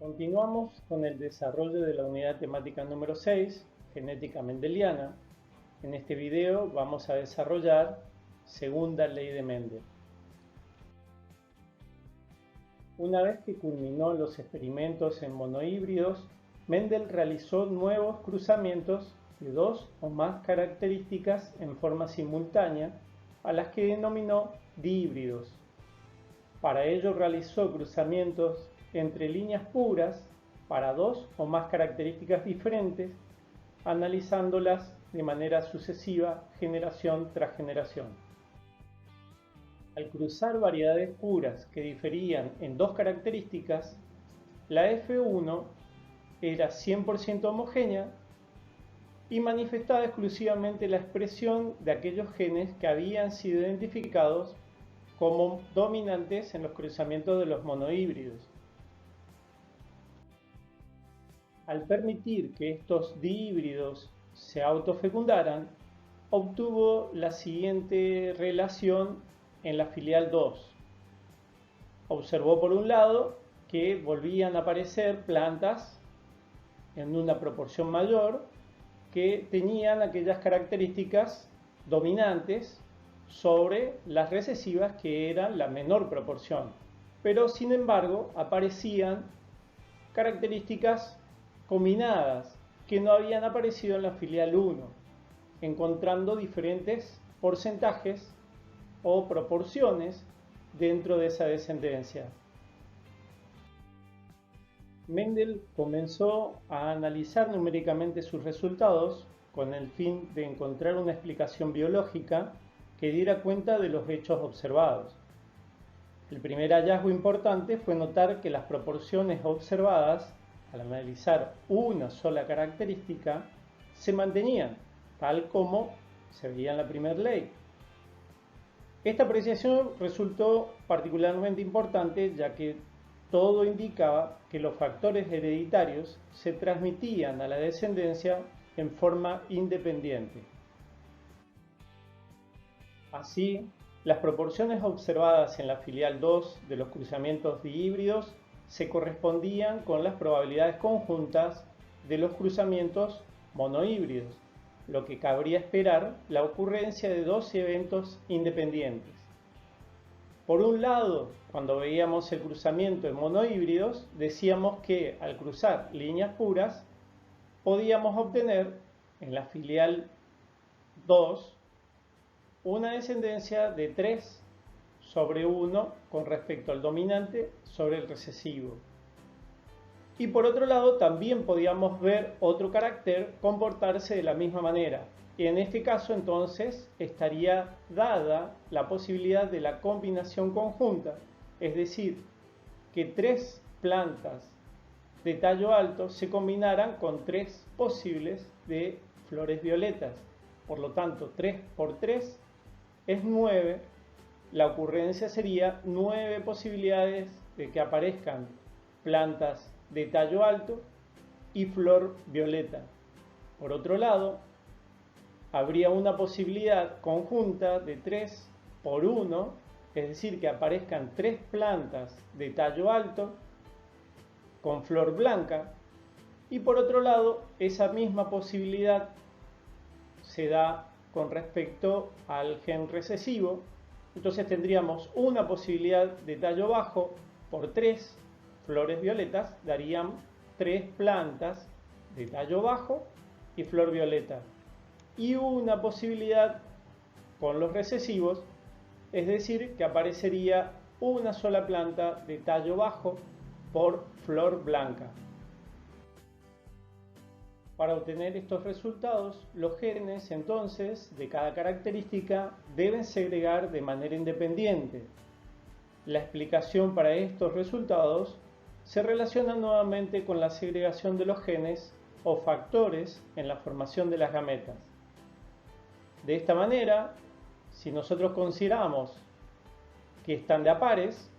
Continuamos con el desarrollo de la unidad temática número 6, genética mendeliana. En este video vamos a desarrollar segunda ley de Mendel. Una vez que culminó los experimentos en monohíbridos, Mendel realizó nuevos cruzamientos de dos o más características en forma simultánea, a las que denominó dihíbridos. Para ello realizó cruzamientos entre líneas puras para dos o más características diferentes, analizándolas de manera sucesiva generación tras generación. Al cruzar variedades puras que diferían en dos características, la F1 era 100% homogénea y manifestaba exclusivamente la expresión de aquellos genes que habían sido identificados como dominantes en los cruzamientos de los monohíbridos. Al permitir que estos dihíbridos se autofecundaran, obtuvo la siguiente relación en la filial 2. Observó por un lado que volvían a aparecer plantas en una proporción mayor que tenían aquellas características dominantes sobre las recesivas, que eran la menor proporción, pero sin embargo aparecían características combinadas que no habían aparecido en la filial 1, encontrando diferentes porcentajes o proporciones dentro de esa descendencia. Mendel comenzó a analizar numéricamente sus resultados con el fin de encontrar una explicación biológica que diera cuenta de los hechos observados. El primer hallazgo importante fue notar que las proporciones observadas al analizar una sola característica se mantenían, tal como se veía en la primera ley. Esta apreciación resultó particularmente importante, ya que todo indicaba que los factores hereditarios se transmitían a la descendencia en forma independiente. Así, las proporciones observadas en la filial 2 de los cruzamientos dihíbridos se correspondían con las probabilidades conjuntas de los cruzamientos monohíbridos, lo que cabría esperar la ocurrencia de dos eventos independientes. Por un lado, cuando veíamos el cruzamiento en monohíbridos, decíamos que al cruzar líneas puras podíamos obtener en la filial 2 una descendencia de 3 sobre 1 con respecto al dominante sobre el recesivo. Y por otro lado también podíamos ver otro carácter comportarse de la misma manera. Y en este caso entonces estaría dada la posibilidad de la combinación conjunta, es decir, que 3 plantas de tallo alto se combinaran con 3 posibles de flores violetas. Por lo tanto, 3 por 3 es 9. La ocurrencia sería 9 posibilidades de que aparezcan plantas de tallo alto y flor violeta. Por otro lado, habría una posibilidad conjunta de 3 por 1, es decir, que aparezcan 3 plantas de tallo alto con flor blanca, y por otro lado, esa misma posibilidad se da con respecto al gen recesivo. Entonces tendríamos una posibilidad de tallo bajo por 3 flores violetas, darían 3 plantas de tallo bajo y flor violeta. Y una posibilidad con los recesivos, es decir, que aparecería una sola planta de tallo bajo por flor blanca. Para obtener estos resultados, los genes entonces de cada característica deben segregar de manera independiente. La explicación para estos resultados se relaciona nuevamente con la segregación de los genes o factores en la formación de las gametas. De esta manera, si nosotros consideramos que están de a pares,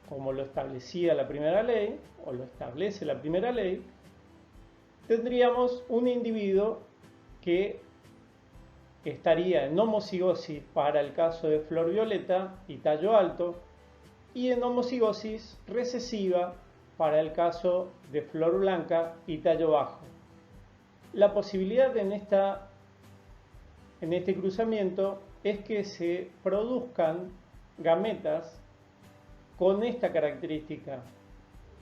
como lo establecía la primera ley, o lo establece la primera ley, tendríamos un individuo que estaría en homocigosis para el caso de flor violeta y tallo alto, y en homocigosis recesiva para el caso de flor blanca y tallo bajo. La posibilidad en este cruzamiento es que se produzcan gametas con esta característica.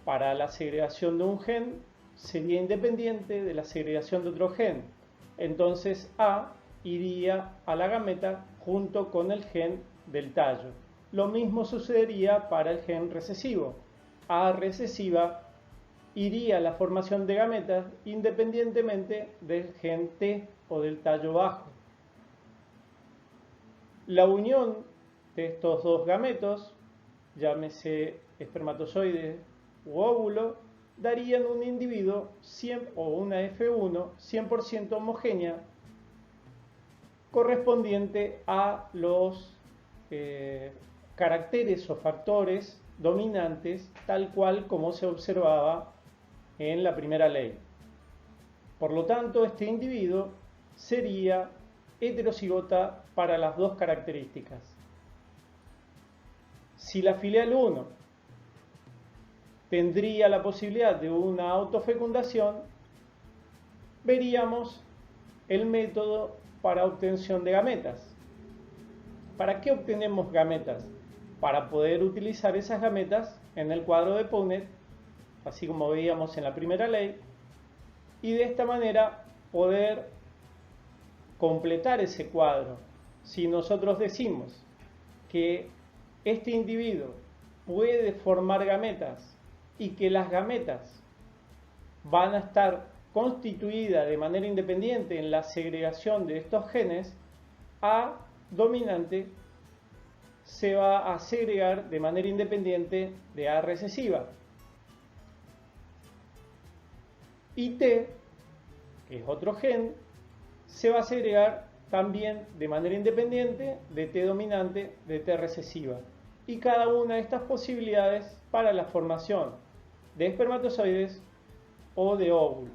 Para la segregación de un gen sería independiente de la segregación de otro gen. Entonces A iría a la gameta junto con el gen del tallo. Lo mismo sucedería para el gen recesivo. A recesiva iría a la formación de gametas independientemente del gen T o del tallo bajo. La unión de estos dos gametos, llámese espermatozoide u óvulo, darían un individuo o una F1 100% homogénea correspondiente a los caracteres o factores dominantes tal cual como se observaba en la primera ley. Por lo tanto, este individuo sería heterocigota para las dos características. Si la filial 1 tendría la posibilidad de una autofecundación, veríamos el método para obtención de gametas. ¿Para qué obtenemos gametas? Para poder utilizar esas gametas en el cuadro de Punnett, así como veíamos en la primera ley, y de esta manera poder completar ese cuadro. Si nosotros decimos que este individuo puede formar gametas y que las gametas van a estar constituidas de manera independiente en la segregación de estos genes, A dominante se va a segregar de manera independiente de A recesiva. Y T, que es otro gen, se va a segregar también de manera independiente de T dominante de T recesiva. Y cada una de estas posibilidades para la formación de espermatozoides o de óvulos.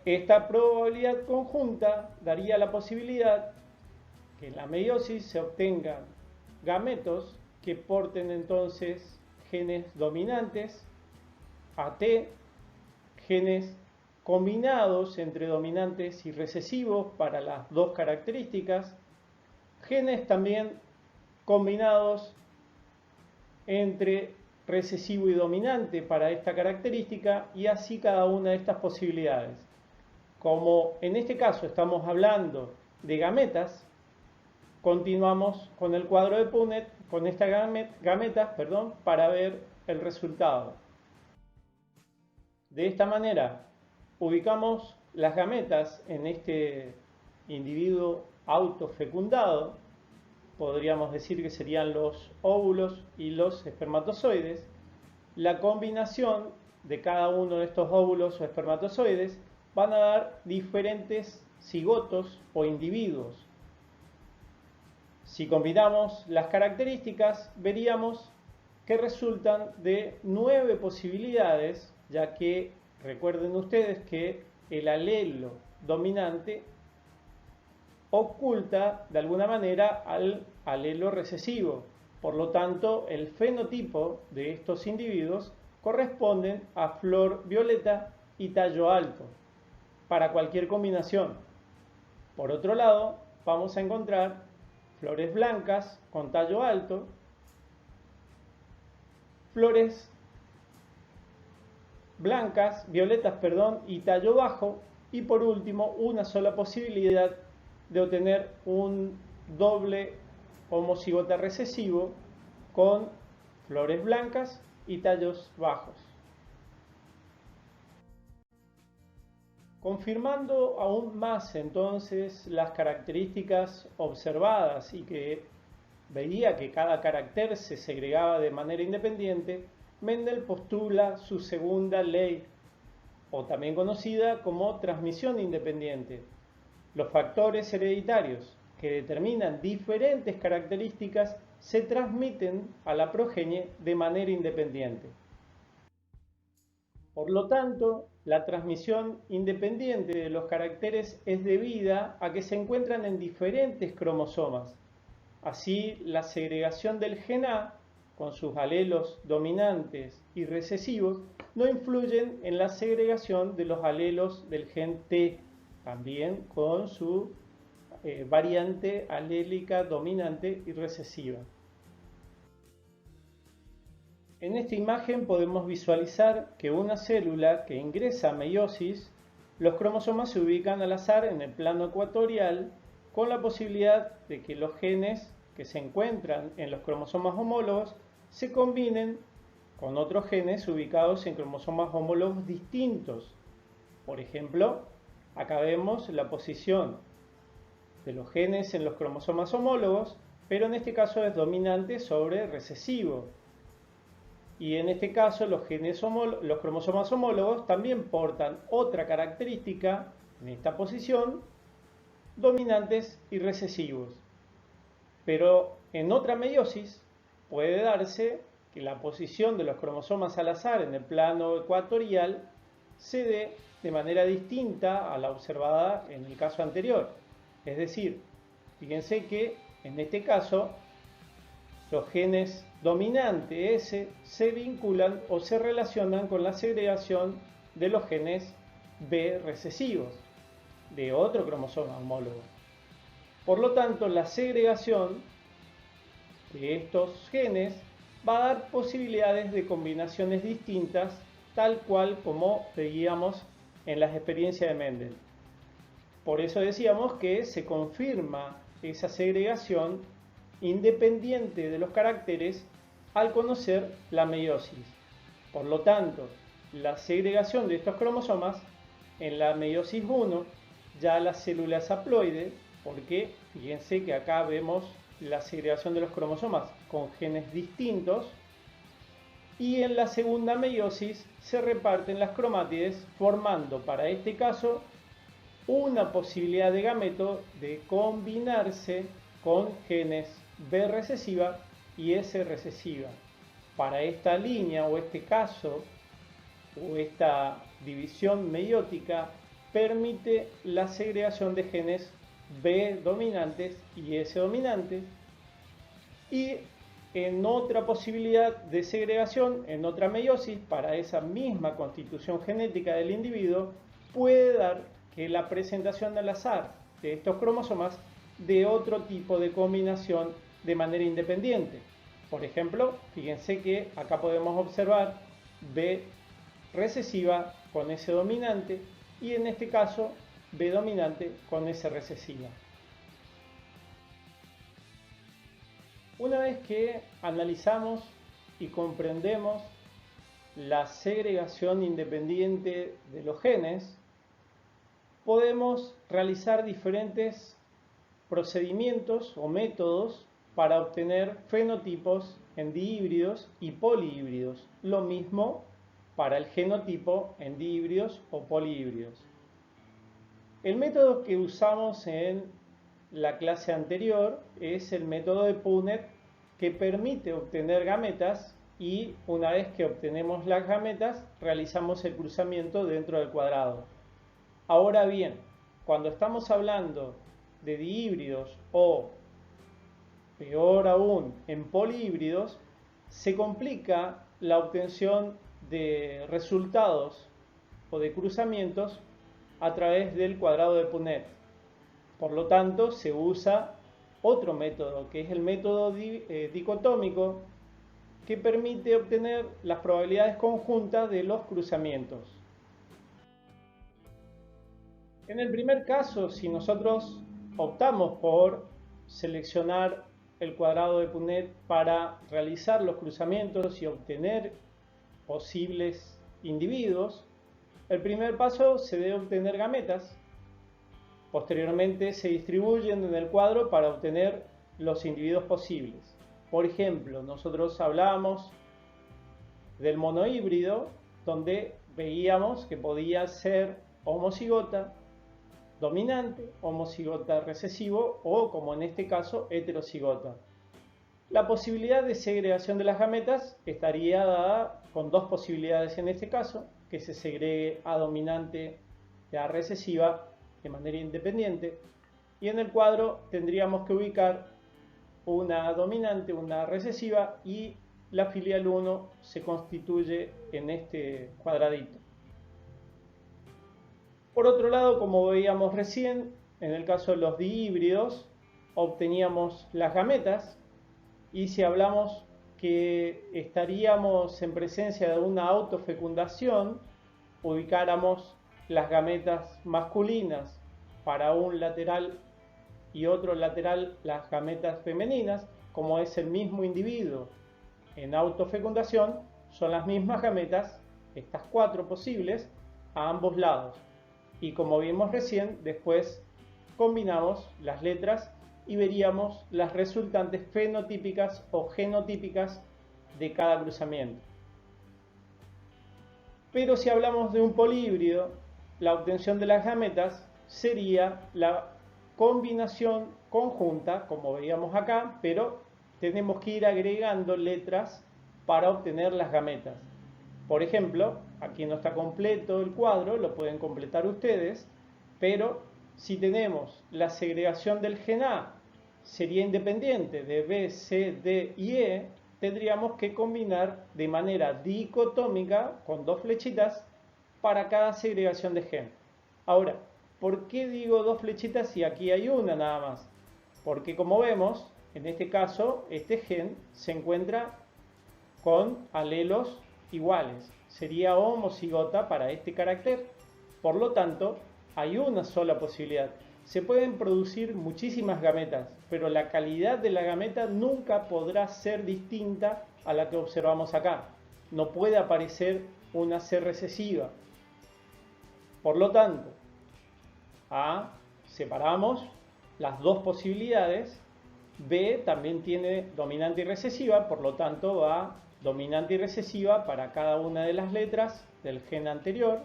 Esta probabilidad conjunta daría la posibilidad que en la meiosis se obtengan gametos que porten entonces genes dominantes, AT, genes combinados entre dominantes y recesivos para las dos características, genes también combinados entre recesivo y dominante para esta característica, y así cada una de estas posibilidades. Como en este caso estamos hablando de gametas, continuamos con el cuadro de Punnett con estas gametas, para ver el resultado. De esta manera ubicamos las gametas en este individuo autofecundado, podríamos decir que serían los óvulos y los espermatozoides. La combinación de cada uno de estos óvulos o espermatozoides van a dar diferentes cigotos o individuos. Si combinamos las características, veríamos que resultan de 9 posibilidades, ya que recuerden ustedes que el alelo dominante oculta de alguna manera al alelo recesivo. Por lo tanto, el fenotipo de estos individuos corresponden a flor violeta y tallo alto para cualquier combinación. Por otro lado, vamos a encontrar flores blancas con tallo alto, flores blancas, violetas, y tallo bajo, y por último una sola posibilidad de obtener un doble homocigota recesivo con flores blancas y tallos bajos. Confirmando aún más entonces las características observadas y que veía que cada carácter se segregaba de manera independiente, Mendel postula su segunda ley, o también conocida como transmisión independiente. Los factores hereditarios que determinan diferentes características se transmiten a la progenie de manera independiente. Por lo tanto, la transmisión independiente de los caracteres es debida a que se encuentran en diferentes cromosomas. Así, la segregación del gen A con sus alelos dominantes y recesivos, no influyen en la segregación de los alelos del gen T, también con su variante alélica dominante y recesiva. En esta imagen podemos visualizar que una célula que ingresa a meiosis, los cromosomas se ubican al azar en el plano ecuatorial, con la posibilidad de que los genes que se encuentran en los cromosomas homólogos se combinen con otros genes ubicados en cromosomas homólogos distintos. Por ejemplo, acá vemos la posición de los genes en los cromosomas homólogos, pero en este caso es dominante sobre recesivo. Y en este caso los cromosomas homólogos también portan otra característica en esta posición, dominantes y recesivos. Pero en otra meiosis puede darse que la posición de los cromosomas al azar en el plano ecuatorial se dé de manera distinta a la observada en el caso anterior. Es decir, fíjense que en este caso los genes dominante S se vinculan o se relacionan con la segregación de los genes B recesivos de otro cromosoma homólogo. Por lo tanto, la segregación de estos genes va a dar posibilidades de combinaciones distintas, tal cual como veíamos en las experiencias de Mendel. Por eso decíamos que se confirma esa segregación independiente de los caracteres al conocer la meiosis. Por lo tanto, la segregación de estos cromosomas en la meiosis 1, ya la célula es haploide, porque fíjense que acá vemos la segregación de los cromosomas con genes distintos, y en la segunda meiosis se reparten las cromátides formando para este caso una posibilidad de gameto de combinarse con genes B recesiva y S recesiva. Para esta línea o este caso o esta división meiótica permite la segregación de genes B dominantes y S dominantes, y en otra posibilidad de segregación, en otra meiosis, para esa misma constitución genética del individuo, puede dar que la presentación al azar de estos cromosomas de otro tipo de combinación de manera independiente. Por ejemplo, fíjense que acá podemos observar B recesiva con S dominante y en este caso B dominante con S recesiva. Una vez que analizamos y comprendemos la segregación independiente de los genes, podemos realizar diferentes procedimientos o métodos para obtener fenotipos en dihíbridos y polihíbridos. Lo mismo para el genotipo en dihíbridos o polihíbridos. El método que usamos en la clase anterior es el método de Punnett, que permite obtener gametas y una vez que obtenemos las gametas realizamos el cruzamiento dentro del cuadrado. Ahora bien, cuando estamos hablando de dihíbridos o peor aún en polihíbridos, se complica la obtención de resultados o de cruzamientos a través del cuadrado de Punnett. Por lo tanto, se usa otro método, que es el método dicotómico, que permite obtener las probabilidades conjuntas de los cruzamientos. En el primer caso, si nosotros optamos por seleccionar el cuadrado de Punnett para realizar los cruzamientos y obtener posibles individuos, el primer paso se debe obtener gametas. Posteriormente se distribuyen en el cuadro para obtener los individuos posibles. Por ejemplo, nosotros hablábamos del monohíbrido, donde veíamos que podía ser homocigota dominante, homocigota recesivo o, como en este caso, heterocigota. La posibilidad de segregación de las gametas estaría dada con dos posibilidades en este caso, que se segregue A dominante y A recesiva de manera independiente, y en el cuadro tendríamos que ubicar una dominante, una recesiva y la filial 1 se constituye en este cuadradito. Por otro lado, como veíamos recién, en el caso de los dihíbridos, obteníamos las gametas, y si hablamos que estaríamos en presencia de una autofecundación, ubicáramos las gametas masculinas para un lateral y otro lateral las gametas femeninas, como es el mismo individuo en autofecundación, son las mismas gametas, estas 4 posibles, a ambos lados. Y como vimos recién, después combinamos las letras y veríamos las resultantes fenotípicas o genotípicas de cada cruzamiento. Pero si hablamos de un polihíbrido, la obtención de las gametas sería la combinación conjunta, como veíamos acá, pero tenemos que ir agregando letras para obtener las gametas. Por ejemplo, aquí no está completo el cuadro, lo pueden completar ustedes, pero si tenemos la segregación del gen A sería independiente de B, C, D y E, tendríamos que combinar de manera dicotómica con 2 flechitas para cada segregación de gen. Ahora, ¿por qué digo 2 flechitas si aquí hay una nada más? Porque como vemos, en este caso, este gen se encuentra con alelos iguales. Sería homocigota para este carácter. Por lo tanto, hay una sola posibilidad. Se pueden producir muchísimas gametas, pero la calidad de la gameta nunca podrá ser distinta a la que observamos acá. No puede aparecer una C recesiva. Por lo tanto, A, separamos las 2 posibilidades. B también tiene dominante y recesiva, por lo tanto va dominante y recesiva para cada una de las letras del gen anterior.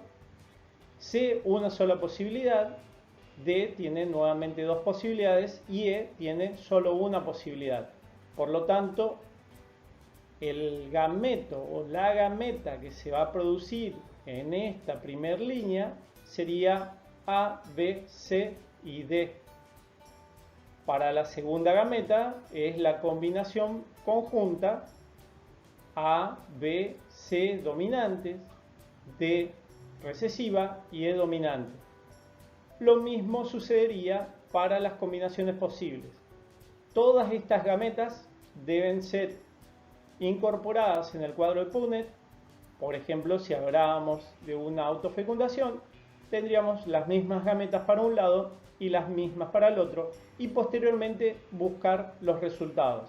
C, una sola posibilidad. D tiene nuevamente 2 posibilidades y E tiene solo una posibilidad. Por lo tanto, el gameto o la gameta que se va a producir en esta primera línea sería A, B, C y D. Para la segunda gameta es la combinación conjunta A, B, C dominantes, D recesiva y E dominante. Lo mismo sucedería para las combinaciones posibles. Todas estas gametas deben ser incorporadas en el cuadro de Punnett. Por ejemplo, si hablábamos de una autofecundación, tendríamos las mismas gametas para un lado y las mismas para el otro, y posteriormente buscar los resultados.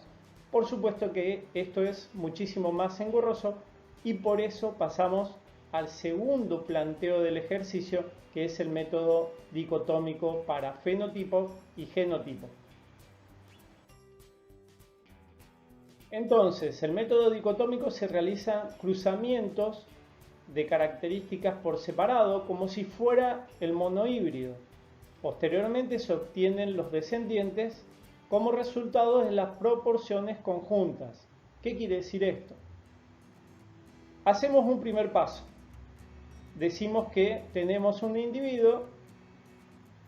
Por supuesto que esto es muchísimo más engorroso y por eso pasamos al segundo planteo del ejercicio, que es el método dicotómico para fenotipo y genotipo. Entonces, el método dicotómico se realiza cruzamientos de características por separado, como si fuera el monohíbrido. Posteriormente se obtienen los descendientes como resultado de las proporciones conjuntas. ¿Qué quiere decir esto? Hacemos un primer paso. Decimos que tenemos un individuo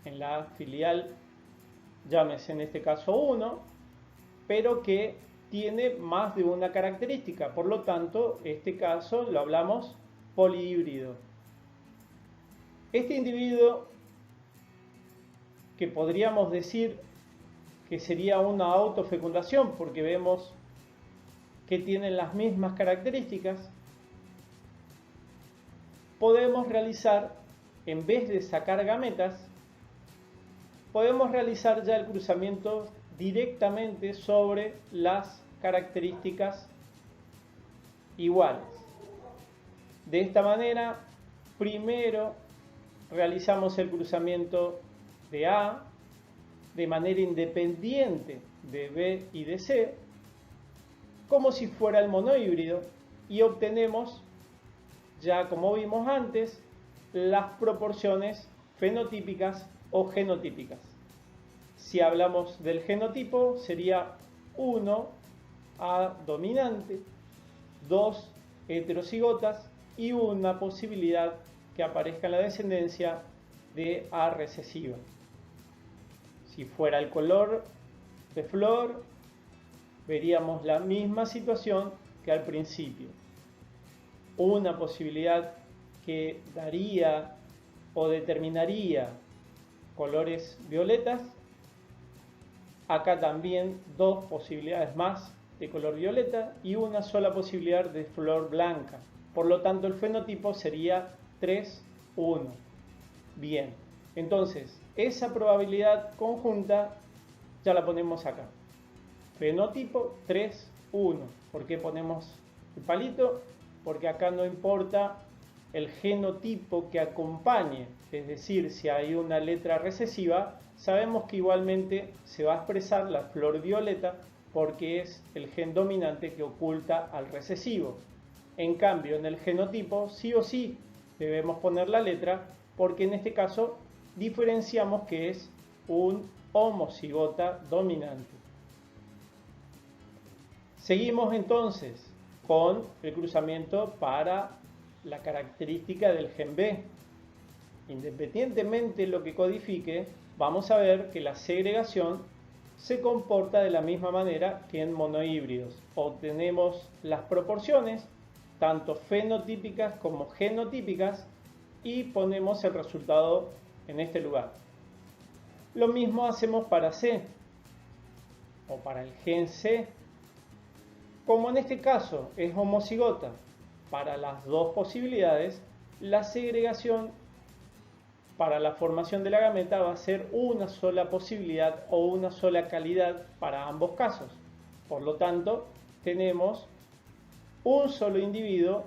en la filial, llámese en este caso 1, pero que tiene más de una característica. Por lo tanto, este caso lo hablamos polihíbrido. Este individuo, que podríamos decir que sería una autofecundación porque vemos que tienen las mismas características, podemos realizar, en vez de sacar gametas, podemos realizar ya el cruzamiento directamente sobre las características iguales. De esta manera, primero realizamos el cruzamiento de A de manera independiente de B y de C, como si fuera el monohíbrido, y obtenemos, ya como vimos antes, las proporciones fenotípicas o genotípicas. Si hablamos del genotipo, sería 1 A dominante, 2 heterocigotas y una posibilidad que aparezca en la descendencia de A recesiva. Si fuera el color de flor, veríamos la misma situación que al principio. Una posibilidad que daría o determinaría colores violetas. Acá también dos posibilidades más de color violeta y una sola posibilidad de flor blanca. Por lo tanto, el fenotipo sería 3, 1. Bien, entonces esa probabilidad conjunta ya la ponemos acá. Fenotipo 3, 1. ¿Por qué ponemos el palito? Porque acá no importa el genotipo que acompañe, es decir, si hay una letra recesiva, sabemos que igualmente se va a expresar la flor violeta porque es el gen dominante que oculta al recesivo. En cambio, en el genotipo sí o sí debemos poner la letra porque en este caso diferenciamos que es un homocigota dominante. Seguimos entonces con el cruzamiento para la característica del gen B. Independientemente de lo que codifique, vamos a ver que la segregación se comporta de la misma manera que en monohíbridos. Obtenemos las proporciones, tanto fenotípicas como genotípicas, y ponemos el resultado en este lugar. Lo mismo hacemos para C, o para el gen C. Como en este caso es homocigota para las dos posibilidades, la segregación para la formación de la gameta va a ser una sola posibilidad o una sola calidad para ambos casos. Por lo tanto, tenemos un solo individuo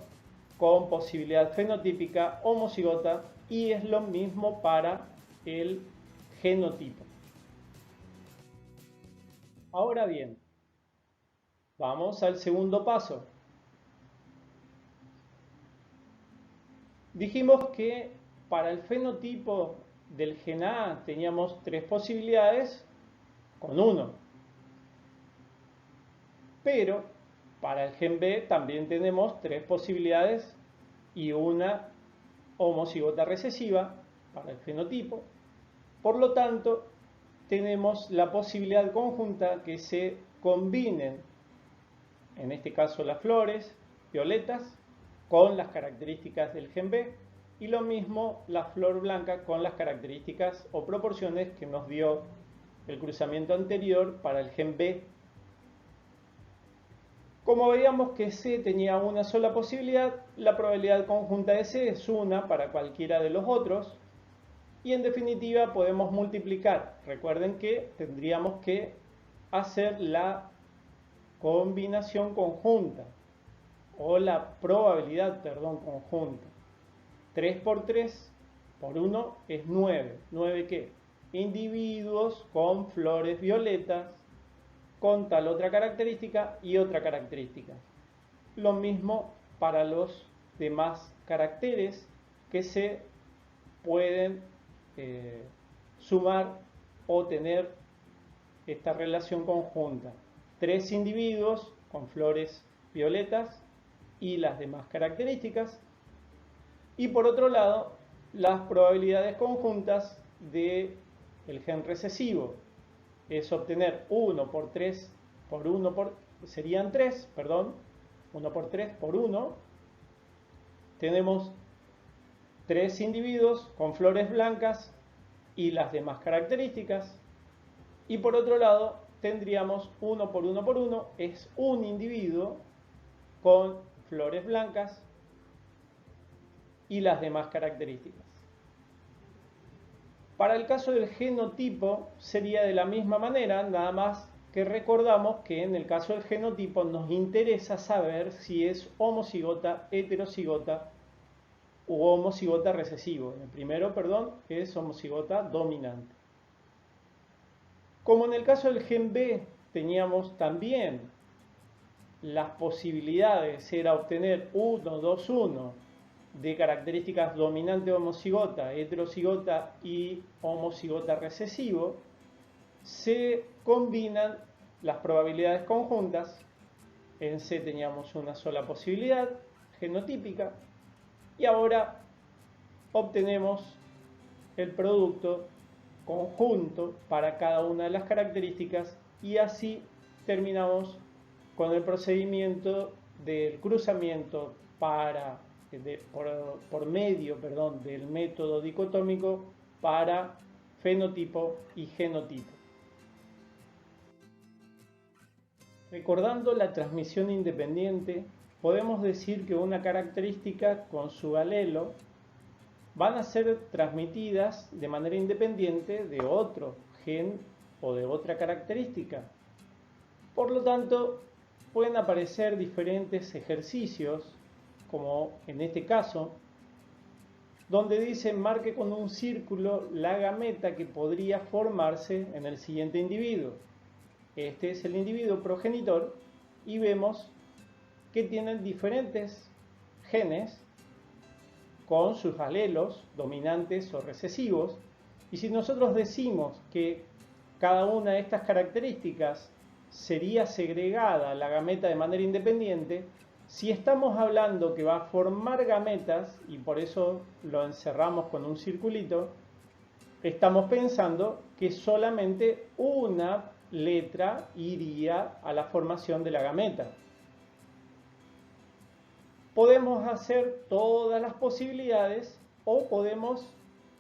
con posibilidad fenotípica homocigota y es lo mismo para el genotipo. Ahora bien, vamos al segundo paso. Dijimos que para el fenotipo del gen A teníamos 3 posibilidades con 1. Pero para el gen B también tenemos 3 posibilidades y una homocigota recesiva para el fenotipo. Por lo tanto, tenemos la posibilidad conjunta que se combinen, en este caso las flores violetas, con las características del gen B, y lo mismo la flor blanca con las características o proporciones que nos dio el cruzamiento anterior para el gen B. Como veíamos que C tenía una sola posibilidad, la probabilidad conjunta de C es 1 para cualquiera de los otros, y en definitiva podemos multiplicar. Recuerden que tendríamos que hacer la combinación conjunta, o la probabilidad, conjunta. 3 por 3 por 1 es 9. ¿9 qué? Individuos con flores violetas, con tal otra característica y otra característica. Lo mismo para los demás caracteres que se pueden sumar o tener esta relación conjunta. 3 individuos con flores violetas y las demás características. Y por otro lado, las probabilidades conjuntas del gen recesivo es obtener 1 por 3 por 1 por, serían 3, 1 por 3 por 1. Tenemos 3 individuos con flores blancas y las demás características. Y por otro lado, tendríamos 1 por 1 por 1, es un individuo con flores blancas y las demás características. Para el caso del genotipo sería de la misma manera, nada más que recordamos que en el caso del genotipo nos interesa saber si es homocigota, heterocigota u homocigota recesivo. El primero, es homocigota dominante. Como en el caso del gen B teníamos también las posibilidades, era obtener 1, 2, 1 de características dominante homocigota, heterocigota y homocigota recesivo, se combinan las probabilidades conjuntas. En C teníamos una sola posibilidad genotípica y ahora obtenemos el producto conjunto para cada una de las características y así terminamos con el procedimiento del cruzamiento por medio del método dicotómico para fenotipo y genotipo. Recordando la transmisión independiente, podemos decir que una característica con su alelo van a ser transmitidas de manera independiente de otro gen o de otra característica. Por lo tanto, pueden aparecer diferentes ejercicios, como en este caso, donde dice marque con un círculo la gameta que podría formarse en el siguiente individuo. Este es el individuo progenitor y vemos que tienen diferentes genes con sus alelos dominantes o recesivos, y si nosotros decimos que cada una de estas características sería segregada a la gameta de manera independiente, si estamos hablando que va a formar gametas, y por eso lo encerramos con un circulito, estamos pensando que solamente una letra iría a la formación de la gameta. Podemos hacer todas las posibilidades o podemos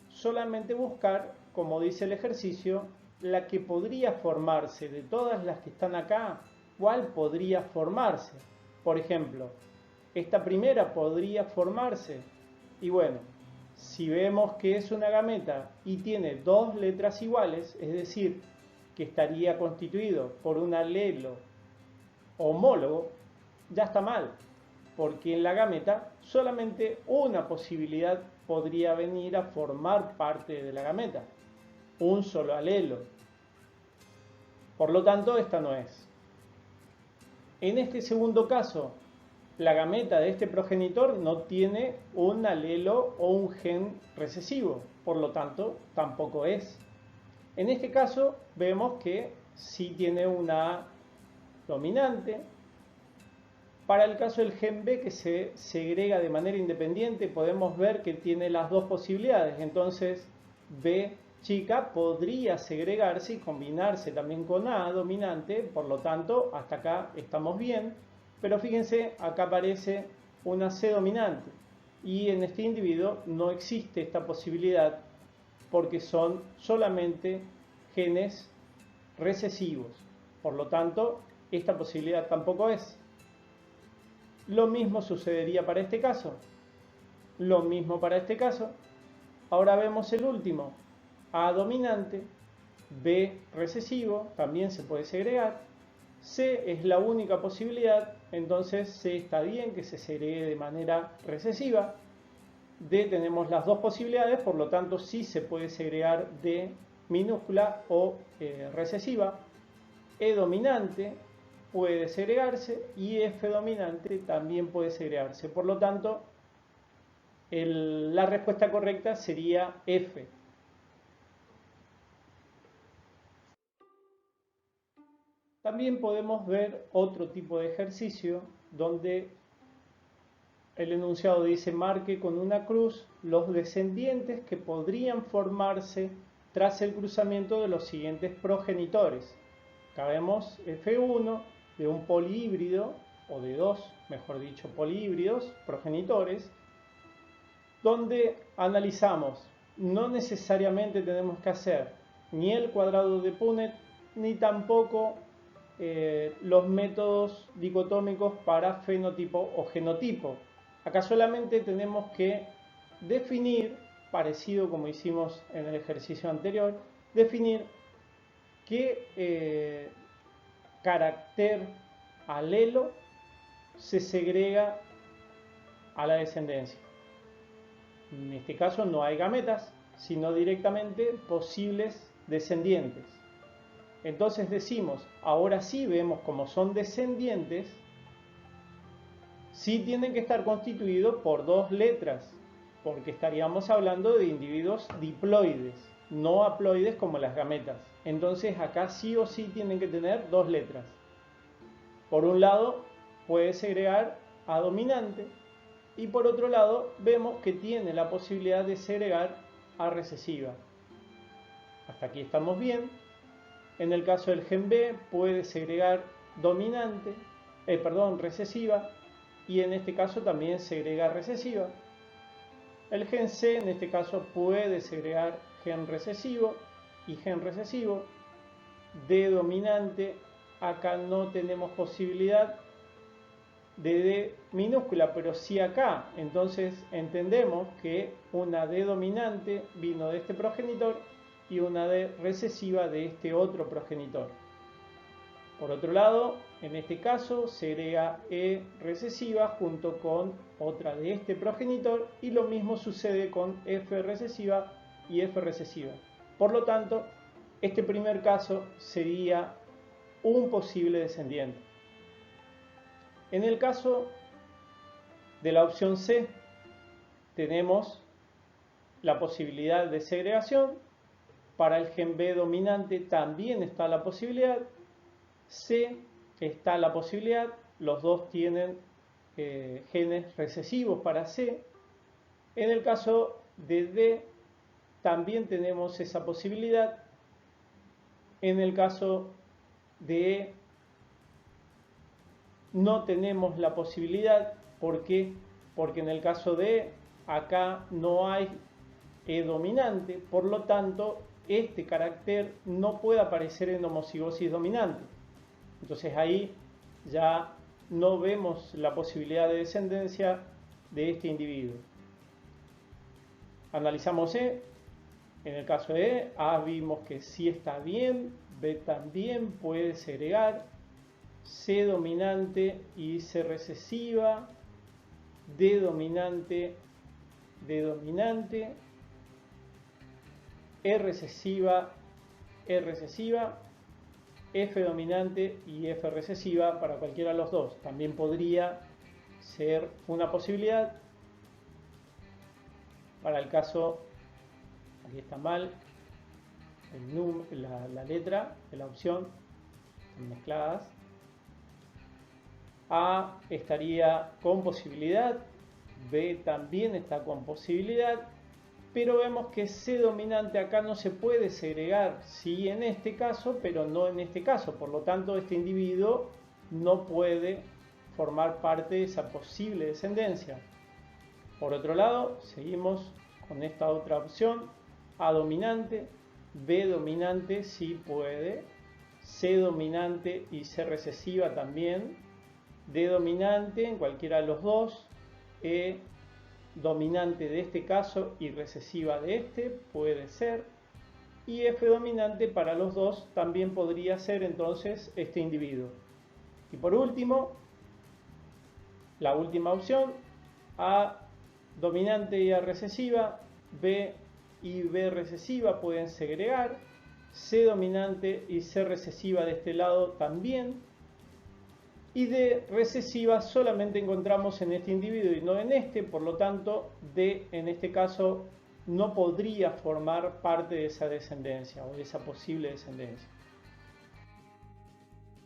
solamente buscar, como dice el ejercicio, la que podría formarse de todas las que están acá. ¿Cuál podría formarse? Por ejemplo, esta primera podría formarse. Y bueno, si vemos que es una gameta y tiene dos letras iguales, es decir, que estaría constituido por un alelo homólogo, ya está mal, porque en la gameta solamente una posibilidad podría venir a formar parte de la gameta, un solo alelo. Por lo tanto, esta no es. En este segundo caso, la gameta de este progenitor no tiene un alelo o un gen recesivo, por lo tanto, tampoco es. En este caso, vemos que sí tiene una dominante. Para el caso del gen B, que se segrega de manera independiente, podemos ver que tiene las dos posibilidades. Entonces, B chica podría segregarse y combinarse también con A dominante, por lo tanto, hasta acá estamos bien. Pero fíjense, acá aparece una C dominante. Y en este individuo no existe esta posibilidad porque son solamente genes recesivos. Por lo tanto, esta posibilidad tampoco es. Lo mismo sucedería para este caso. Lo mismo para este caso. Ahora vemos el último. A dominante, B recesivo, también se puede segregar. C es la única posibilidad, entonces C está bien que se segregue de manera recesiva. D tenemos las dos posibilidades, por lo tanto sí se puede segregar D minúscula o recesiva. E dominante puede segregarse y F dominante también puede segregarse. Por lo tanto, la respuesta correcta sería F. También podemos ver otro tipo de ejercicio donde el enunciado dice marque con una cruz los descendientes que podrían formarse tras el cruzamiento de los siguientes progenitores. Acá vemos F1 de un polihíbrido, o de dos, mejor dicho, polihíbridos, progenitores, donde analizamos, no necesariamente tenemos que hacer ni el cuadrado de Punnett, ni tampoco los métodos dicotómicos para fenotipo o genotipo. Acá solamente tenemos que definir, parecido como hicimos en el ejercicio anterior, definir qué carácter alelo se segrega a la descendencia. En este caso no hay gametas, sino directamente posibles descendientes. Entonces decimos, ahora sí vemos como son descendientes, sí tienen que estar constituidos por dos letras, porque estaríamos hablando de individuos diploides, no haploides como las gametas. Entonces acá sí o sí tienen que tener dos letras. Por un lado puede segregar A dominante y por otro lado vemos que tiene la posibilidad de segregar A recesiva. Hasta aquí estamos bien. En el caso del gen B puede segregar recesiva y en este caso también segrega recesiva. El gen C en este caso puede segregar gen recesivo y gen recesivo. D dominante, acá no tenemos posibilidad de D minúscula, pero sí acá. Entonces entendemos que una D dominante vino de este progenitor y una D recesiva de este otro progenitor. Por otro lado, en este caso segrega E recesiva junto con otra de este progenitor y lo mismo sucede con F recesiva y F recesiva. Por lo tanto, este primer caso sería un posible descendiente. En el caso de la opción C, tenemos la posibilidad de segregación. Para el gen B dominante también está la posibilidad. C está la posibilidad. Los dos tienen genes recesivos para C. En el caso de D también tenemos esa posibilidad. En el caso de E no tenemos la posibilidad. ¿Por qué? Porque en el caso de E acá no hay E dominante, por lo tanto este carácter no puede aparecer en homocigosis dominante. Entonces ahí ya no vemos la posibilidad de descendencia de este individuo. Analizamos E. En el caso de E, A vimos que sí está bien, B también puede segregar, C dominante y C recesiva, D dominante, E recesiva, F dominante y F recesiva para cualquiera de los dos. También podría ser una posibilidad para el caso, aquí está mal, la letra de la opción, están mezcladas. A estaría con posibilidad, B también está con posibilidad, pero vemos que C dominante acá no se puede segregar, sí en este caso, pero no en este caso. Por lo tanto, este individuo no puede formar parte de esa posible descendencia. Por otro lado, seguimos con esta otra opción, A dominante, B dominante sí puede, C dominante y C recesiva también, D dominante en cualquiera de los dos, E dominante de este caso y recesiva de este puede ser, y F dominante para los dos también podría ser entonces este individuo. Y por último, la última opción, A dominante y A recesiva, B y B recesiva pueden segregar, C dominante y C recesiva de este lado también, y D recesiva solamente encontramos en este individuo y no en este, por lo tanto D en este caso no podría formar parte de esa descendencia o de esa posible descendencia.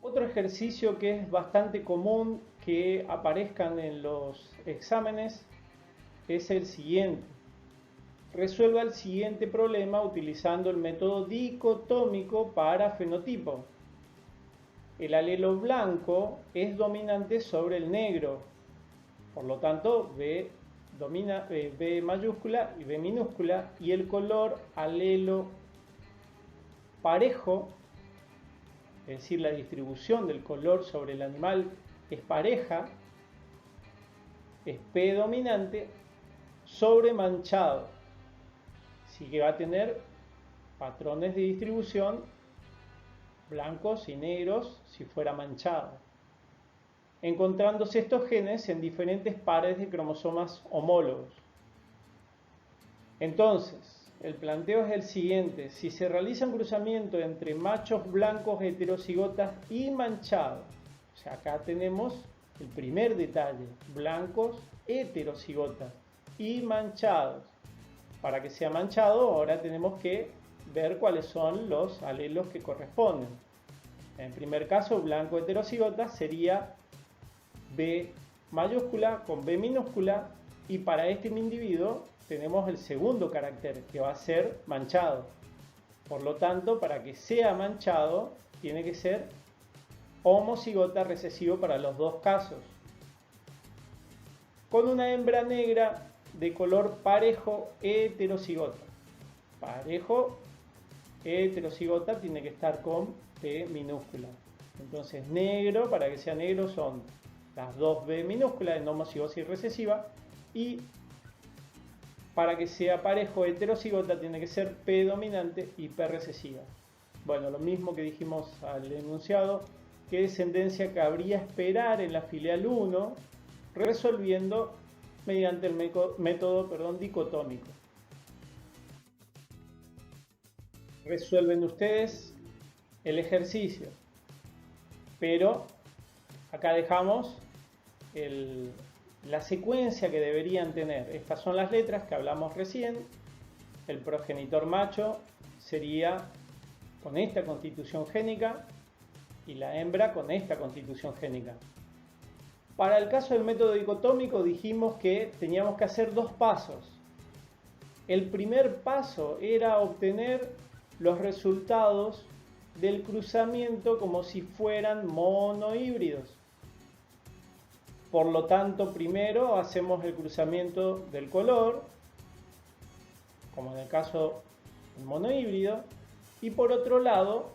Otro ejercicio que es bastante común que aparezcan en los exámenes es el siguiente. Resuelva el siguiente problema utilizando el método dicotómico para fenotipo. El alelo blanco es dominante sobre el negro, por lo tanto B mayúscula y B minúscula, y el color alelo parejo, es decir, la distribución del color sobre el animal es pareja, es P dominante sobre manchado, así que va a tener patrones de distribución blancos y negros si fuera manchado, encontrándose estos genes en diferentes pares de cromosomas homólogos. Entonces, el planteo es el siguiente: si se realiza un cruzamiento entre machos blancos heterocigotas y manchados, o sea, acá tenemos el primer detalle, blancos heterocigotas y manchados. Para que sea manchado, ahora tenemos que ver cuáles son los alelos que corresponden. En el primer caso, blanco heterocigota sería B mayúscula con B minúscula, y para este individuo tenemos el segundo carácter que va a ser manchado. Por lo tanto, para que sea manchado tiene que ser homocigota recesivo para los dos casos. con una hembra negra de color parejo heterocigota. Parejo heterocigota tiene que estar con P minúscula. Entonces negro, para que sea negro, son las dos B minúsculas en homocigosis recesiva, y para que sea parejo heterocigota tiene que ser P dominante y P recesiva. Bueno, lo mismo que dijimos al enunciado, qué descendencia cabría esperar en la filial 1, resolviendo mediante el método dicotómico. Resuelven ustedes el ejercicio, pero acá dejamos la secuencia que deberían tener. Estas son las letras que hablamos recién. El progenitor macho sería con esta constitución génica y la hembra con esta constitución génica. Para el caso del método dicotómico dijimos que teníamos que hacer dos pasos. El primer paso era obtener los resultados del cruzamiento como si fueran monohíbridos. Por lo tanto, primero hacemos el cruzamiento del color, como en el caso del monohíbrido, y por otro lado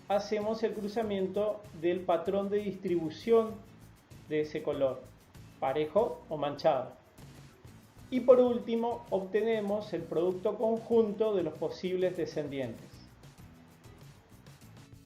hacemos el cruzamiento del patrón de distribución de ese color, parejo o manchado. Y por último obtenemos el producto conjunto de los posibles descendientes.